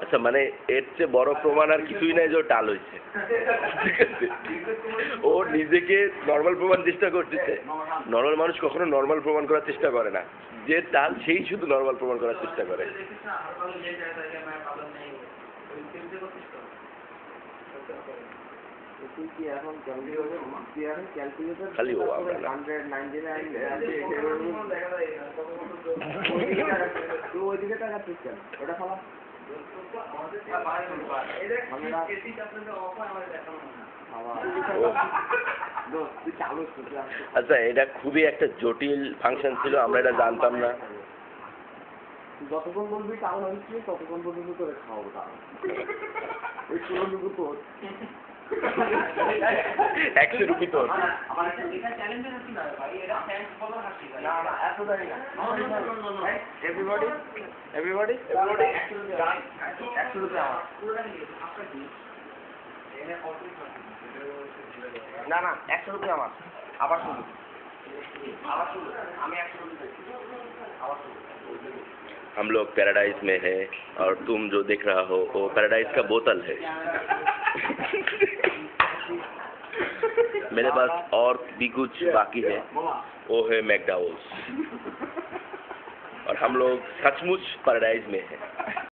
আচ্ছা মানে এর চেয়ে বড় প্রমাণ আর কিছুই নাই যে ও টাল হয়েছে, ঠিক আছে? ও নিজেকে নর্মাল প্রমাণ চেষ্টা করতেছে। নর্মাল মানুষ কখনো নর্মাল প্রমাণ করার চেষ্টা করে না, যে টাল সেই শুধু নর্মাল প্রমাণ করার চেষ্টা করে। খালি ও আমরা না। আচ্ছা এটা খুবই একটা জটিল ফাংশন ছিল, আমরা এটা জানতাম না। যতক্ষণ বলবি টাউন হচ্ছে ততক্ষণ পর্যন্ত তোরে খাওয়াবো টাউন। ওই পুরোটুকু তোর 100 রুপি তোর। এভরিবডি 100 রুপি আমার। না 100 রুপি আমার। আবার শুনুন আমি 100 রুপি দিচ্ছি। আবার শুনুন हम लोग पैराडाइज में है और तुम जो देख रहा हो वो पैराडाइज का बोतल है। मेरे पास और भी कुछ बाकी है, वो है मैकडॉवेल्स, और हम लोग सचमुच पैराडाइज में है।